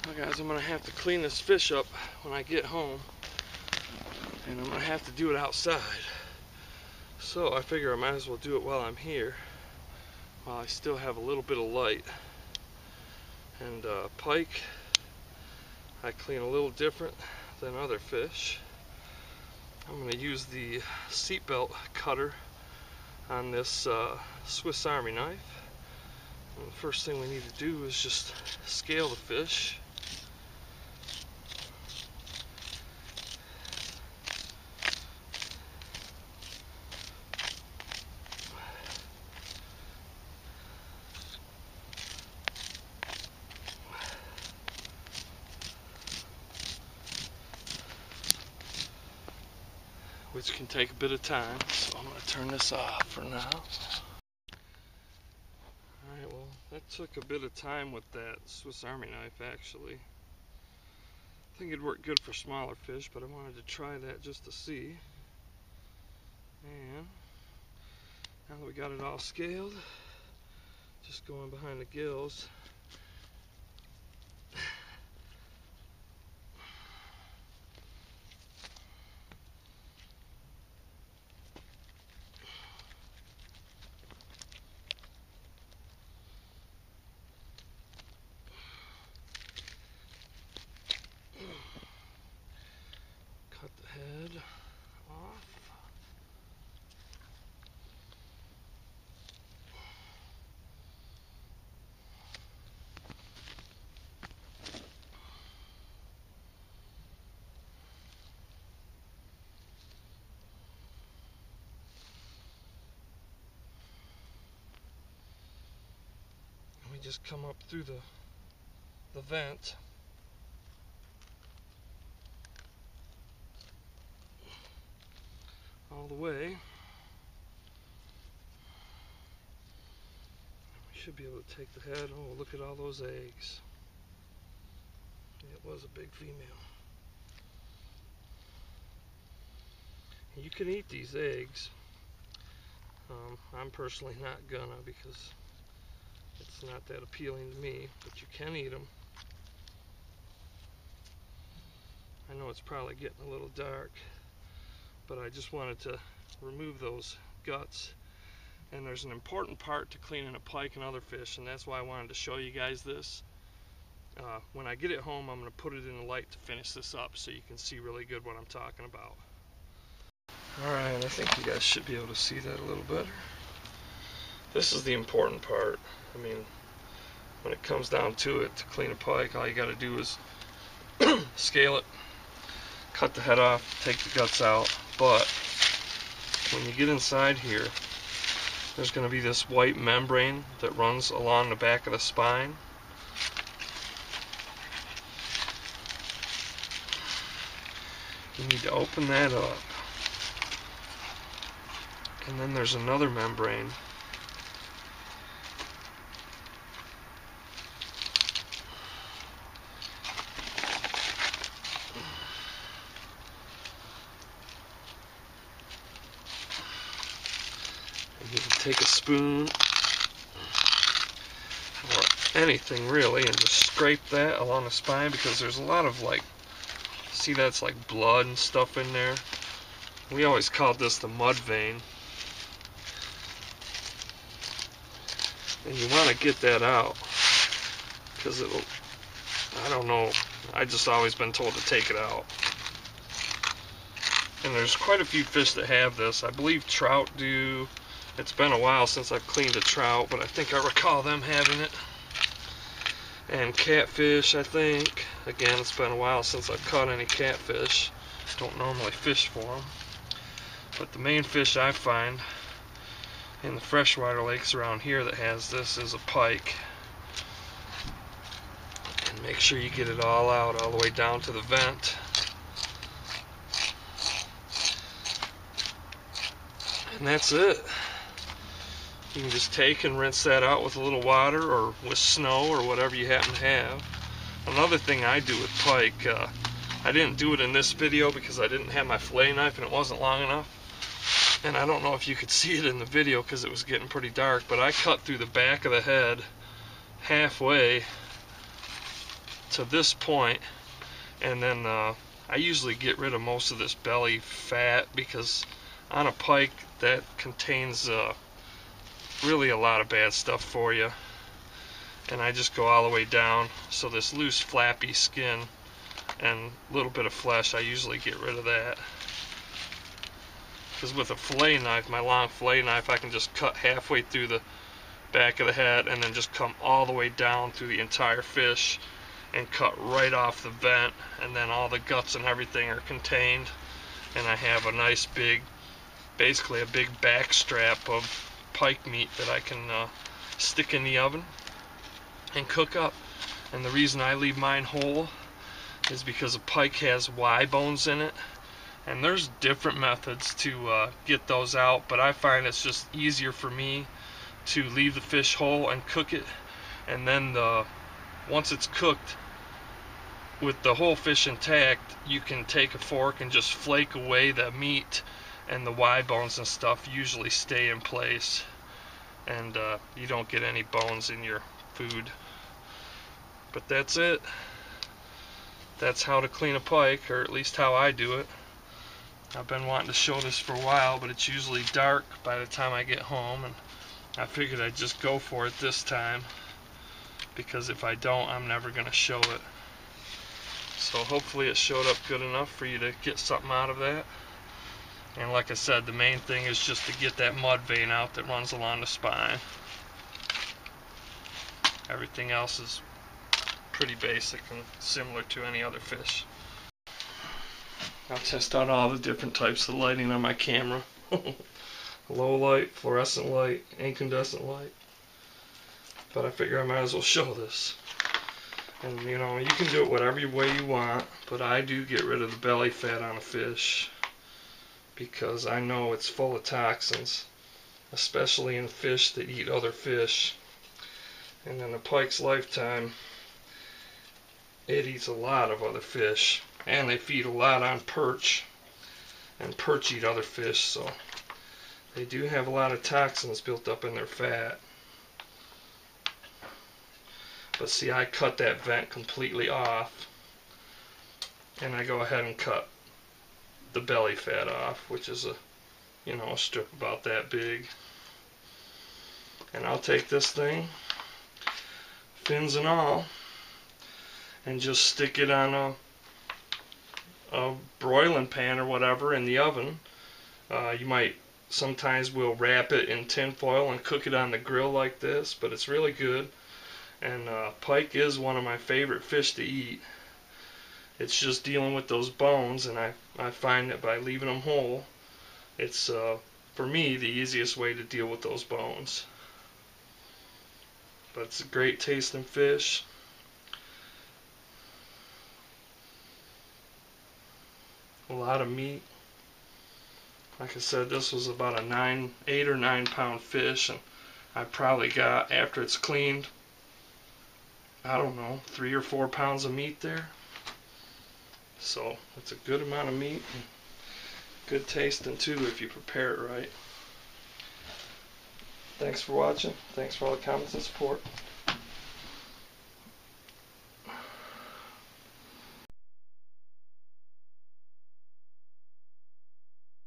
Well guys, I'm going to have to clean this fish up when I get home, and I'm going to have to do it outside. So I figure I might as well do it while I'm here, while I still have a little bit of light. And pike, I clean a little different than other fish. I'm going to use the seatbelt cutter on this Swiss Army knife. And the first thing we need to do is just scale the fish. Which can take a bit of time, so I'm going to turn this off for now. Alright, well, that took a bit of time with that Swiss Army knife, actually. I think it'd work good for smaller fish, but I wanted to try that just to see. And now that we got it all scaled, just going behind the gills. Cut the head off. And we just come up through the vent. All the way. We should be able to take the head. Oh, look at all those eggs. It was a big female. You can eat these eggs. I'm personally not gonna, because it's not that appealing to me, but you can eat them. I know it's probably getting a little dark, but I just wanted to remove those guts. And there's an important part to cleaning a pike and other fish, and that's why I wanted to show you guys this. When I get it home, I'm going to put it in the light to finish this up so you can see really good what I'm talking about. Alright, I think you guys should be able to see that a little better. This is the important part. I mean, when it comes down to it, to clean a pike, all you got to do is scale it, cut the head off, take the guts out. But when you get inside here, there's going to be this white membrane that runs along the back of the spine. You need to open that up. And then there's another membrane you can take a spoon or anything really and just scrape that along the spine, because there's a lot of, like, see, that's like blood and stuff in there. We always called this the mud vein. And you want to get that out, because it'll, I don't know, I just always been told to take it out. And there's quite a few fish that have this. I believe trout do. It's been a while since I've cleaned a trout, but I think I recall them having it. And catfish, I think. Again, it's been a while since I've caught any catfish. Don't normally fish for them. But the main fish I find in the freshwater lakes around here that has this is a pike. And make sure you get it all out, all the way down to the vent. And that's it. You can just take and rinse that out with a little water or with snow or whatever you happen to have. Another thing I do with pike, I didn't do it in this video because I didn't have my fillet knife and it wasn't long enough. And I don't know if you could see it in the video because it was getting pretty dark, but I cut through the back of the head halfway to this point, and then I usually get rid of most of this belly fat, because on a pike that contains really a lot of bad stuff for you. And I just go all the way down, so this loose flappy skin and a little bit of flesh, I usually get rid of that. Because with a fillet knife, my long fillet knife, I can just cut halfway through the back of the head and then just come all the way down through the entire fish and cut right off the vent, and then all the guts and everything are contained, and I have a nice big, basically a big back strap of pike meat that I can stick in the oven and cook up. And the reason I leave mine whole is because a pike has Y bones in it, and there's different methods to get those out, but I find it's just easier for me to leave the fish whole and cook it, and then once it's cooked with the whole fish intact, you can take a fork and just flake away the meat, and the Y bones and stuff usually stay in place, and you don't get any bones in your food. But that's it. That's how to clean a pike, or at least how I do it. I've been wanting to show this for a while, but it's usually dark by the time I get home, and I figured I'd just go for it this time, because if I don't, I'm never going to show it. So hopefully it showed up good enough for you to get something out of that. And like I said, the main thing is just to get that mud vein out that runs along the spine. Everything else is pretty basic and similar to any other fish. I'll test out all the different types of lighting on my camera. Low light, fluorescent light, incandescent light. But I figure I might as well show this. And you know, you can do it whatever way you want, but I do get rid of the belly fat on a fish because I know it's full of toxins, especially in fish that eat other fish. And in a pike's lifetime, it eats a lot of other fish, and they feed a lot on perch, and perch eat other fish, so they do have a lot of toxins built up in their fat. But see, I cut that vent completely off, and I go ahead and cut the belly fat off, which is a strip about that big. And I'll take this thing, fins and all, and just stick it on a broiling pan or whatever in the oven. You might sometimes will wrap it in tin foil and cook it on the grill like this, but it's really good. And pike is one of my favorite fish to eat. It's just dealing with those bones, and I find that by leaving them whole, it's for me the easiest way to deal with those bones. But it's a great tasting fish. A lot of meat. Like I said, this was about a 8 or 9 pound fish, and I probably got, after it's cleaned, I don't know, 3 or 4 pounds of meat there. So it's a good amount of meat, and good tasting too if you prepare it right. Thanks for watching. Thanks for all the comments and support.